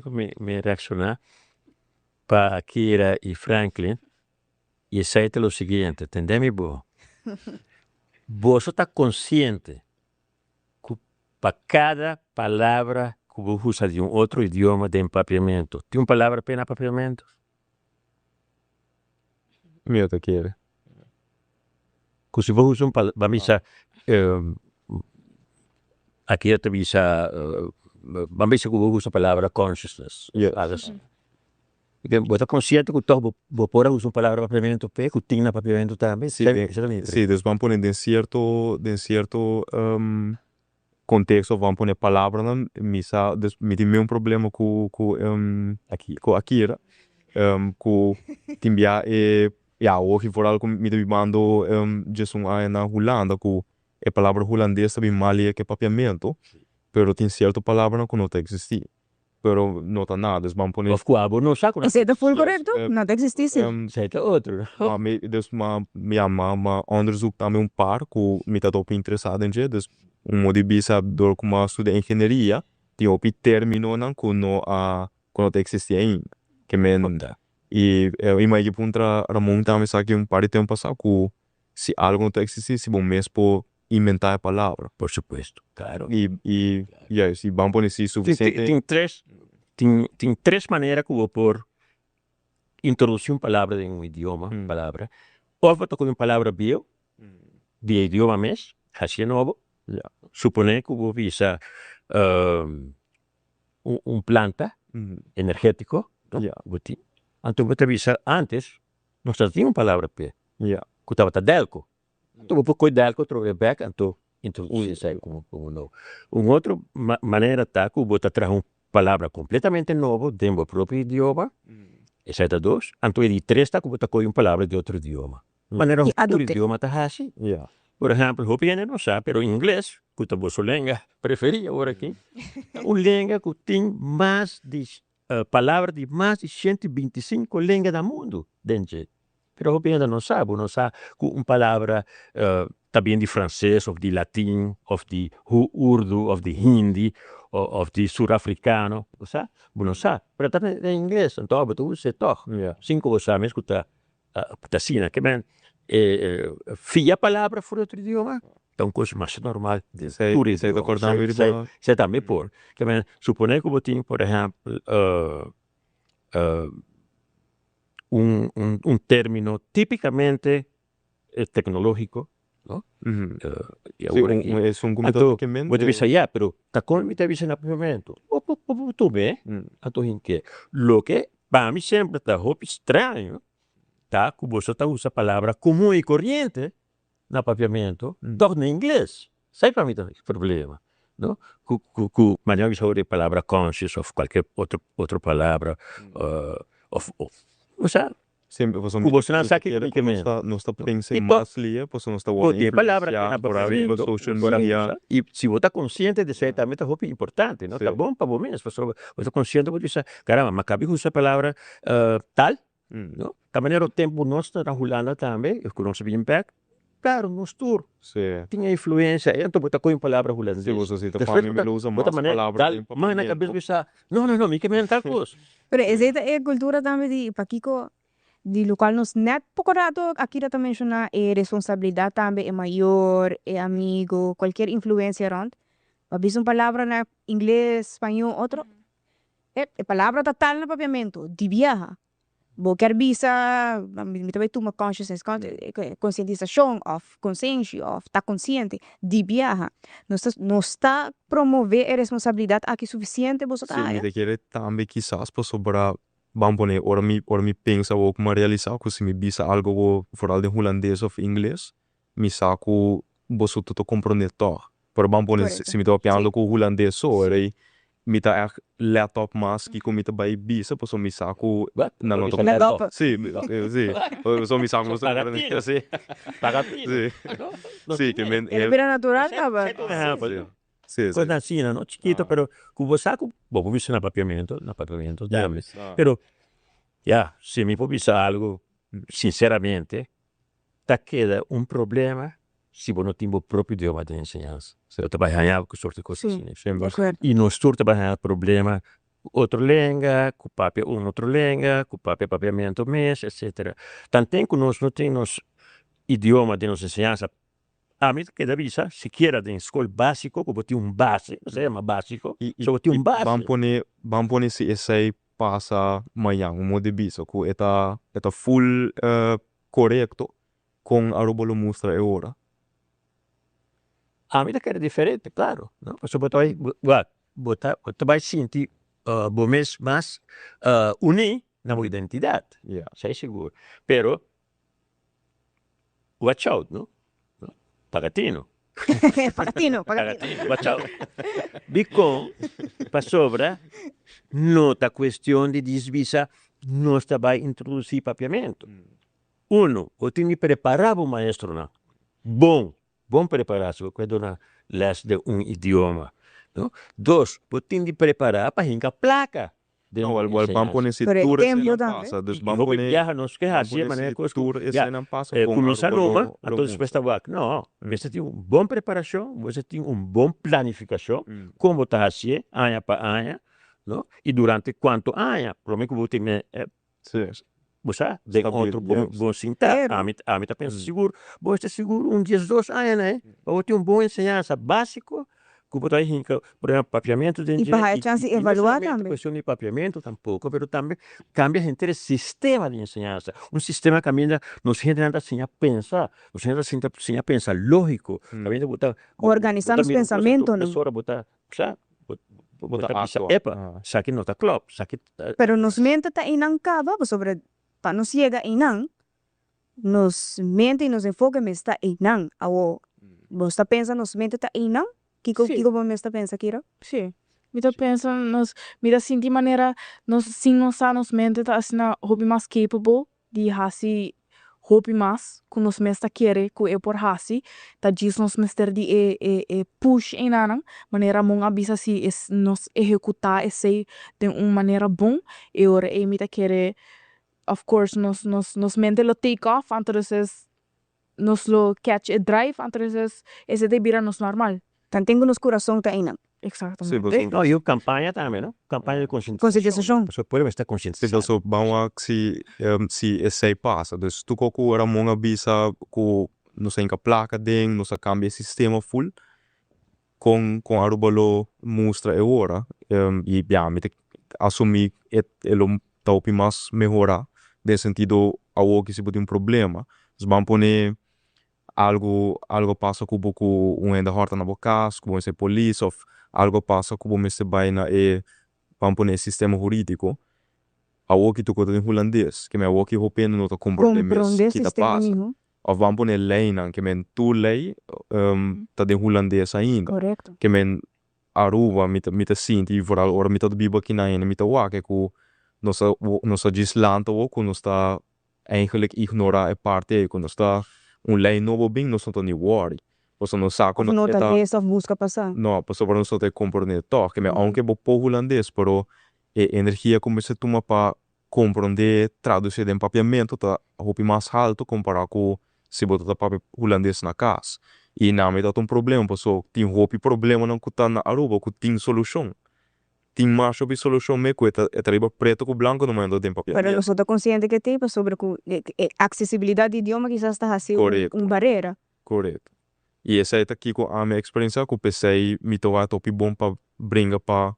como me reaccionar para Kira e Franklin e sei o seguinte, entendeu-me bom? Você está consciente que para cada palavra que você usa de outro idioma de empapiamento, tem uma palavra para empapiamento? Meu te quiere. Que se você usa vamos a aqui eu te visa vamos a que você usa a palavra consciousness. Yes. Você está consciente que você pode usar uma palavra para empapiamento que tem na empapiamento também? Sim, dus vamos poner de certo contexto, vamos poner palavra na misa, me tem um problema com Akira, com timbia hoje vooral com me mando just na Holanda, com a palavra holandês também malia que papiamento, pero tem certo palavra que não existe. Pero não está nada, dus vamos poner. Of quabo não saco. Is het full correcto? Não existe. Sei te outro. Dus maar onderzoek também par que me está top interessado em je, dus modo de bisa door como estuda engenharia, tem o termino não que não existia ainda, que men e imagine puntra Ramon também sabe que par de tempo passado que se algo não existe, se bom mesmo por inventar a palavra. Por supuesto, claro. E se vamos poner se suficiente. Tem três maneiras que eu por introduzir uma palavra em um idioma, palavra. Ou você com uma palavra bio, de idioma mesmo, assim novo. Suponer que eu visa planta energético, então você visa antes, nós tínhamos uma palavra P, que estava delco. Então você põe delco, trouxe back, então introduzir isso como novo. Uma outra maneira tá que você traz uma palavra completamente nova dentro do próprio idioma, essa é a dois. Então de três tá que você põe uma palavra de outro idioma. Maneira outro idioma tá assim. Por exemplo, eu penso não sabe, mas em inglês, que é a sua língua preferida agora aqui, uma língua que tem mais de palavras de mais de 125 línguas do mundo dentro. Mas eu penso não sabe que uma palavra também de francês, ou de latim, ou de urdu, ou de hindi, ou de sul-africano, não sabe? Mas está em inglês, então você usa toch. Cinco você sabe, que está assim, que bem. Fia palavra fora outro idioma, é uma coisa mais normal. Sei de acordar Você também por. Suponer que eu tenho, por exemplo, término tipicamente tecnológico, não? É comentário que men. Você diz, pero está com me avisa no momento. Tu bem? Então em que? Lo que para mim sempre está estranho. Tá, que você usa a palavra comum e corrente no papiamento, torna em inglês. Sai para mim o problema. Não? Que mañana sobre a palavra conscious ou qualquer outra palavra, você não sabe que não está pensando mais ali, você não está ouvindo palavra social media. E se você está consciente de ser também é importante, não? Tá bom para você mesmo. Você está consciente de dizer, caramba, mas cabe usar a palavra tal. No? Da maneira o tempo nós na Holanda também, eu conheço bem back, claro, nos tour, tinha influência, então você com a palavra holandesa. Se você está falando, usa mais palavras. Mas na cabeça, não, me quer tal coisa. Mas essa é a cultura também de Paquico, de local nos net pouco rato, aqui já menciona é responsabilidade também é maior, é amigo, qualquer influência around. Mas uma palavra na inglês, espanhol, outro, é palavra total no papiamento, de viaja. Bo quer visa, me também uma consciousness, conscientização, of consciência, of tá consciente, de viaja. Não está promover a responsabilidade aqui suficiente, você tá. Sim, me quer também quizás para sobrar, vamos poner, ora me pensa ou como realizar, que se me visa algo, vooral de holandês ou inglês, me saco, você tudo compreender toch. Pero vamos poner, se me estou pensando com holandês só, aí me tá laptop mas que como tá vai bisa posso me saco na nota laptop sim posso me saco você sim que men é natural tá Sì, sì. Coisa assim, no? Chiquito, Ah. pero com você, bom, vou pensar no papiamento, Yeah, dame. ah. Pero, se me for pensar algo, sinceramente, tá queda problema se você não tem o próprio idioma de ensinança. Você vai ganhar com sorte de coisas Sim, assim. de acordo. E nós todos vai ganhar problema outra língua, com papel outra língua, com papiamento mesmo, etc. Tanto que nós não temos idioma de nossa ensinança. A mim queda visa, sequer de escola básico, como tem base, se chama básico, só tem base. Vamos pôr se esse passa amanhã, modo de bisa, que é full correto com a robolo mostra agora. A mim queda diferente, claro, não? Porque você vai sentir mais unir na identidade, Yeah. sei seguro. Pero, watch out, não? Pagatino. Pagatino. Watch out. Bicon, para sobra, não está questão de desvisa, não está vai introduzir papiamento. Uno, eu tenho que preparar o maestro, não? Bom preparar-se, porque é uma les de idioma. Não? Dois, eu tenho que preparar para a placa. Não, vamos pôr esse Por tour esse tempo não também. passa. Dus E vamos pôr viaja, nós que assim, maneira esse coisa. tour esse não passa com Começar numa, a então depois está lá. Não, você tem uma boa preparação, você tem uma boa planificação, como está assim, ano para ano, não? E durante quanto ano, provavelmente você tem Sim. você tem outro bom sinta, a mim está pensando seguro, você seguro 10, 2 anos, né? Ou tem bom ensinança básico, que você tem, por exemplo, papiamento de E para a chance de evaluar também. questão de papiamento tampouco, mas também cambia gente sistema de ensinança. Sistema que ainda nos gente anda assim a pensar, nos gente assim a pensar lógico, também Organizar os pensamentos, não? professora botar, sabe? Botar Botar ato. epa, saque nota club, saque. Pero nos mente está inancado sobre para nos llega inan, nos mente e nos enfoque me está inan. Awo, você está pensando nos mente está inan? Kiko me está pensando, Kira? Sim. Mita pensa, mita sinti maneira, sim nos mente tá assim, hobby mais capable de hasi hobby mais, que nos mesta querer, que é por hasi, tá diz nos mester de push em anang, maneira mong abisa si nos executar esse de uma maneira bom, e ora mita querer, of course, nos mente lo take off, entonces nos lo catch a drive, entonces esse de vira nos normal. Então tem que nos coração está inan. Exatamente. Não, e campanha também, não? Campanha de Conscientização. Você pode estar conscientizado. Então, vamos se esse passa. Dus tu coco era monga bisa com nossa inca placa ding, nossa cambia sistema full com a robolo mostra agora e bem, me assumir ele tá opi mais melhorar de sentido ao que se pode problema. Dus vamos poner algo passa com ainda horta na boca, com esse polícia, ou algo passa com esse baina e vamos poner sistema jurídico. A que tu conta em holandês, que me a que roupendo não tá compreender que tá passa. Ou vamos poner lei não, que me tu lei tá em holandês ainda. Correto. Que me Aruba me tá sinto e vooral ora me tá do biba aqui na ainda me tá wa que com nossa gislanta ou quando está eigenlijk ignorar a parte quando está lei novo bem não são nem worry. Você não sabe quando não tá essa busca passar. Não, passou para não só ter compreender toch, que me aunque bo po holandês, pero energia como se toma para compreender, traduzir em papiamento tá roupa mais alto comparado com se botar papel holandês na casa. E na me dá problema, pessoal, tem roupa problema não que tá na Aruba, que tem solução. Tem mais sobre solução me que é tribo preto com branco no momento tem papiamento. Pero eu sou consciente que tem sobre que acessibilidade de idioma quizás está assim uma barreira. Correto. E essa é aqui com a minha experiência com o PC me toa topi bom para brincar para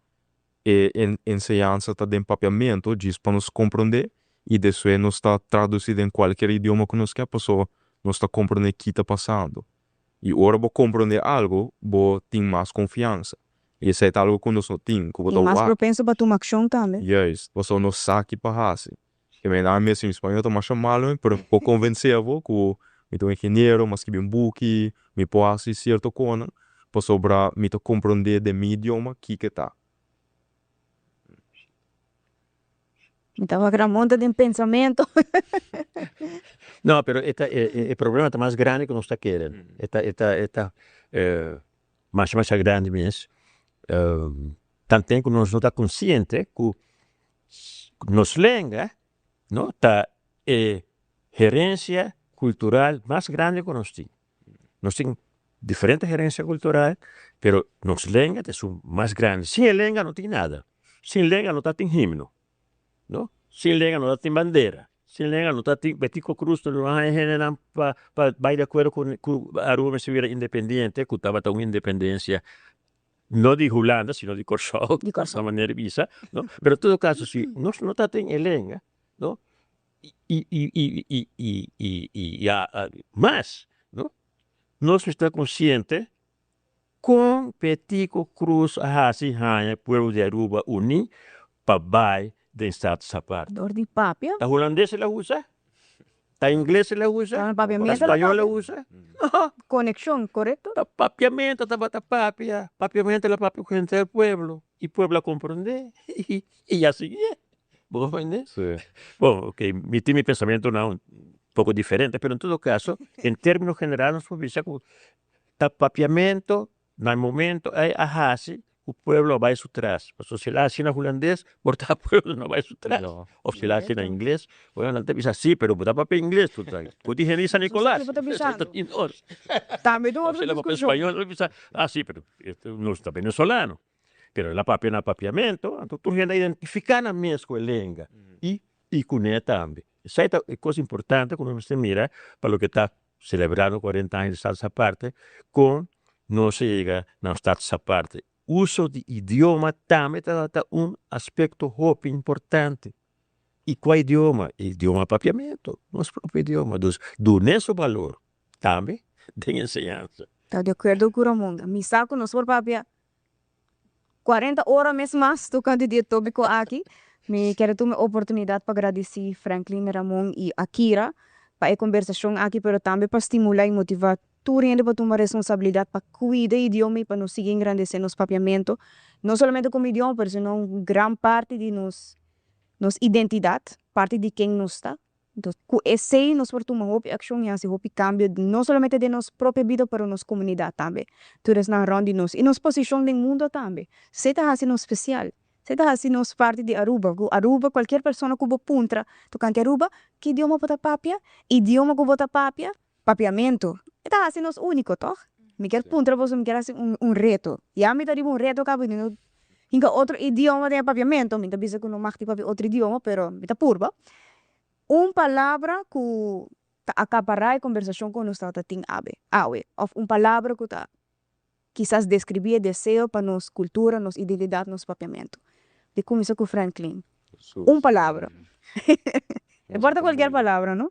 ensinança tá de papiamento, diz para nos compreender e isso não está traduzido em qualquer idioma que nós quer pessoa não está compreender o que está passando. E agora vou compreender algo, vou ter mais confiança. E isso é algo que nós não temos. E mais propenso para tomar ação também. Yes, você não sabe para fazer. Que me dá mesmo em espanhol, tô mais chamado, mas vou convencer a você que me tô engenheiro, mas que bem book, me pode fazer certo coisa, para sobrar me tô compreender de meu idioma que tá. Então a monta de pensamento. Não, pero o problema está mais grande que nós está querendo. mais grande mesmo. Tanto que nós não está consciente que nos lenga, não tá gerência cultural mais grande que nós temos. Nós temos diferente gerência cultural, pero nos lenga é o mais grande. Sem lenga não tem nada. Sem lenga não tem himno, não? Sem lenga não tem bandeira. Sem lenga não tem betico cruz, não há general para vai de acordo com a Roma se vira independente, que estava tão independência. Não de Holanda, sino de Corsol, de essa maneira visa, não? Mas em todo caso, se nós não temos lenga, não? Mas, não? Nós estamos conscientes com Petico Cruz a assim hanha pueblo de Aruba uni para bai de estado sapar. Dor de papia. A holandês ela usa, a inglês ela usa, a espanhol ela usa. Conexão, correto? Papiamento, papiamento é para gente do pueblo e pueblo compreender e assim é. Vou entender? Sim. Bom, ok, meu pensamento não um pouco diferente, mas em todo caso, em termos gerais, nós podemos dizer que papiamento, no momento, é a hase, o pueblo vai para trás. Mas se lá assina holandês, porta o pueblo não vai para trás. Ou se lá assina inglês, não te diz assim, mas botar papel inglês, tu traz. Pode dizer em San Nicolás. Também não Se lá papel espanhol, não diz assim, mas não está venezolano. Pero la papia na papiamento, então tu gente identificar na mesma lenga e com ela também. Essa é a coisa importante quando você mira para o que está celebrando 40 anos de Estado à parte, com não se chega no Estado à parte. Uso de idioma também é aspecto muito importante. E qual idioma? Idioma papiamento, nosso próprio idioma. Do nosso valor também tem ensinança. Está de acordo com o mundo. Me saco no sua papia. 40 horas mesmo mais do candidato tópico aqui. Me quero ter uma oportunidade para agradecer Franklin, Ramon e Akira para a conversação aqui, mas também para estimular e motivar tu ainda para tomar responsabilidade para cuidar do idioma e para nos seguir engrandecendo nos papiamento, não somente como idioma, mas uma grande parte de nossa identidade, parte de quem nós está. Então, com esse nós vamos tomar uma ação e esse cambio, não somente de nossa própria vida, para nossa comunidade também. Tudo isso na ronda nós e nossa posição no mundo também. Se está assim especial, se está assim nossa parte de Aruba. Aruba, qualquer pessoa que vou puntra, tu canta Aruba, que idioma bota papia? Idioma que bota papia? Papiamento. Está assim nosso único, toh? Me quer puntra, você me quer assim reto. E a mim está um reto, cabe no hinga outro idioma de papiamento. Me está bisa que não marca outro idioma, pero me está purba. Palavra que acaparar a conversação com nós está tem awe ou palavra que está quizás descrever desejo para nossa cultura, nossa identidade, nosso papiamento. De começar com Franklin. Palavra. Importa qualquer palavra, não?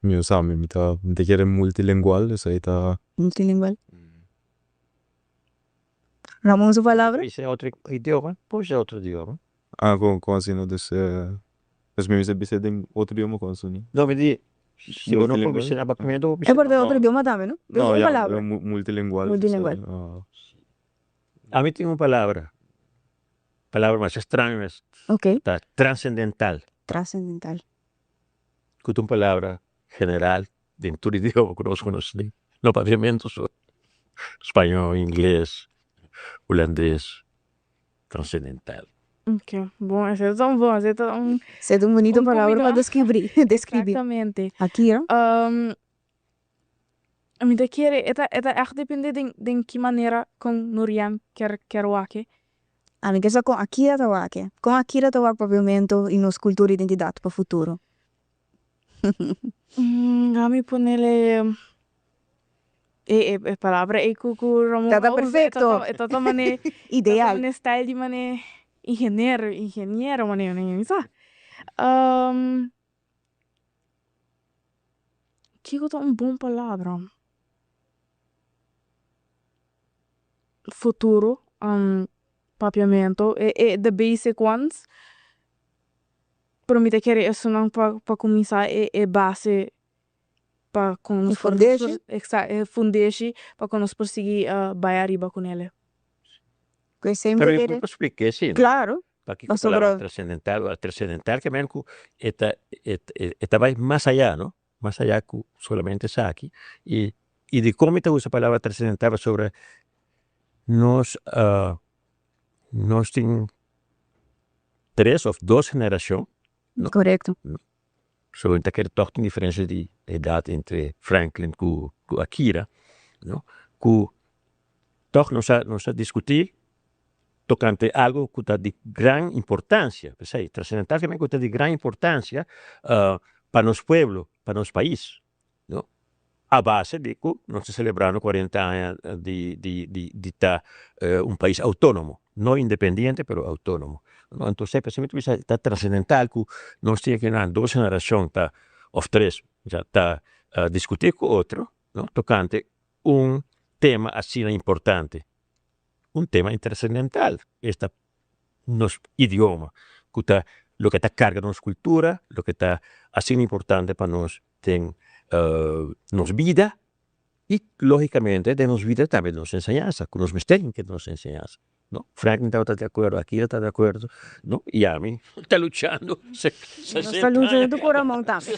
Meu sabe, me quer multilingual, isso aí tá. Multilingual. Ramon, sua palavra? Isso é outro idioma? Pois é outro idioma. Com assim, não desse. Mas mesmo se você tem outro idioma com assim. Não, me diz. Se eu não for ensinar papiamento, é por outro idioma também, não? Não, uma palavra. É multilingual. Multilingual. A mim tem uma palavra mais estranha, mas tá transcendental. Transcendental. Que é uma palavra general dentro do idioma que nós conhecemos. No papiamento, espanhol, inglês, holandês, transcendental. Ok, bom, esse é tão bom, esse é tão... Essa é uma bonita palavra para descrever. Exatamente. Aqui, a minha quer é echt depende de que maneira com Nurian quer o aqui. A minha quer com Akira Tawake. Com Akira Tawake, provavelmente, e nos cultura e identidade para o futuro. Kami ponele... palavra é que o Ramon... Tá perfeito. É totalmente... Ideal. É style de maneira... Engenheiro, maneira, não sabe? Que é uma boa palavra? Futuro, papiamento, the basic ones. Para mim, que é isso não para começar, é base para nos fundeixe para nos prosseguir vai arriba com ela. Mas eu expliquei, sim. Claro. Aquí Mas la palabra sobre- trascendental que men ku eta vai más allá, ¿no? Más allá que solamente está aquí. Y de cómo te usa la palabra trascendental sobre nos tienen 3 of 2 generaciones, ¿no? Correcto. So, então quer toch een diferença de idade entre Franklin e Akira, ¿no? Que toch nos a discutir tocante algo que está de gran importancia, pensei, trascendental que está de gran importancia para nos pueblo, para nos país, ¿no? A base de que nos está celebrando 40 años de estar un país autónomo, no independiente, pero autónomo. ¿No? Entonces, precisamente está trascendental que nos tiene que dar 2 generaciones o 3 ya está discutir con otro, ¿no? Tocante un tema así importante, un tema trascendental, este nos idioma, que está, lo que está carga de nuestra cultura, lo que está así importante para nos nos vida y lógicamente de nos vida también nos enseñanza, que nos misterio que nos enseñanza. ¿No? Franklin está de acuerdo, Akira está de acuerdo, ¿no? Y a mí está luchando. Está luchando por amor también.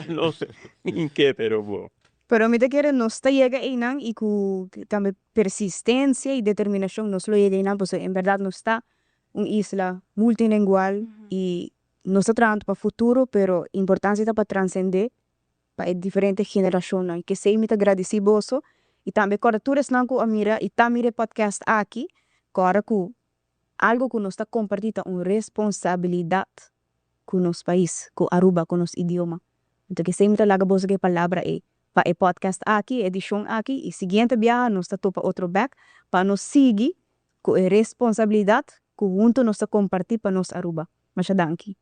No sé en qué, pero bueno. Pero me te quiere no está llega inang y que también persistencia y determinación nos lo llega inang, pues en verdad no está una isla multilingual y no está trabajando para futuro, pero importancia está para trascender para diferentes generaciones. Que sei me te agradecido y también cuando tú eres nanco a mira y también podcast aquí, ahora que algo que nos está compartiendo una responsabilidad con nos país, con Aruba, con nos idioma. Entonces que sei me te laga bosa que palabra para el podcast aquí, edición aquí, y siguiente viaje nos está topa otro back para nos seguir con responsabilidad que juntos nos está compartir para nos Aruba. Muchas danki.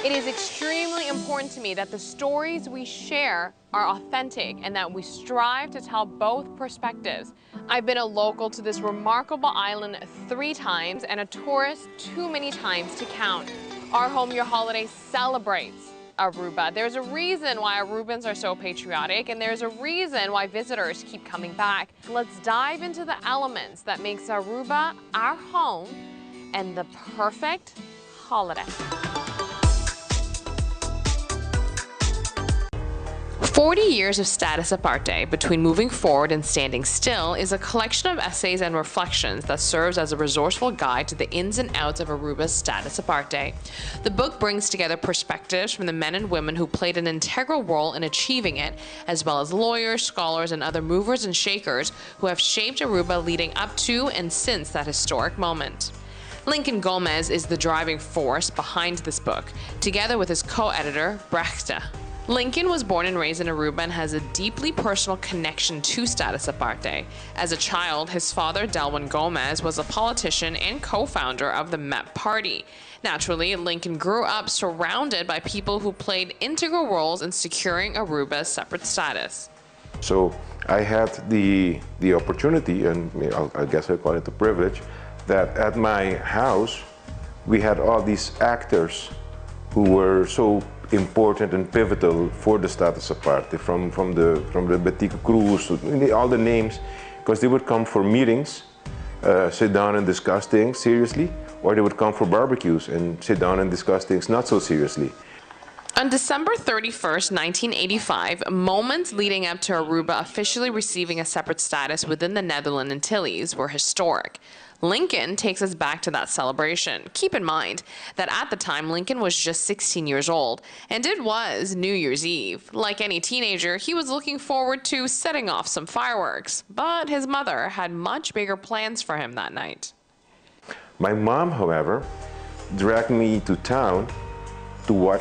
It is extremely important to me that the stories we share are authentic and that we strive to tell both perspectives. I've been a local to this remarkable island 3 times and a tourist too many times to count. Our Home Your Holiday celebrates Aruba. There's a reason why Arubans are so patriotic, and there's a reason why visitors keep coming back. Let's dive into the elements that makes Aruba our home and the perfect holiday. 40 Years of Status Aparte, Between Moving Forward and Standing Still, is a collection of essays and reflections that serves as a resourceful guide to the ins and outs of Aruba's status aparte. The book brings together perspectives from the men and women who played an integral role in achieving it, as well as lawyers, scholars, and other movers and shakers who have shaped Aruba leading up to and since that historic moment. Lincoln Gomez is the driving force behind this book, together with his co-editor, Brechta. Lincoln was born and raised in Aruba and has a deeply personal connection to status aparte. As a child, his father, Delwyn Gomez, was a politician and co-founder of the MEP party. Naturally, Lincoln grew up surrounded by people who played integral roles in securing Aruba's separate status. So I had the opportunity, and I guess I call it a privilege, that at my house we had all these actors who were so important and pivotal for the status aparte, from the Betica Cruz, all the names, because they would come for meetings, sit down and discuss things seriously, or they would come for barbecues and sit down and discuss things not so seriously. On December 31st, 1985, moments leading up to Aruba officially receiving a separate status within the Netherlands Antilles were historic. Lincoln takes us back to that celebration. Keep in mind that at the time, Lincoln was just 16 years old, and it was New Year's Eve. Like any teenager, he was looking forward to setting off some fireworks, but his mother had much bigger plans for him that night. My mom, however, dragged me to town to watch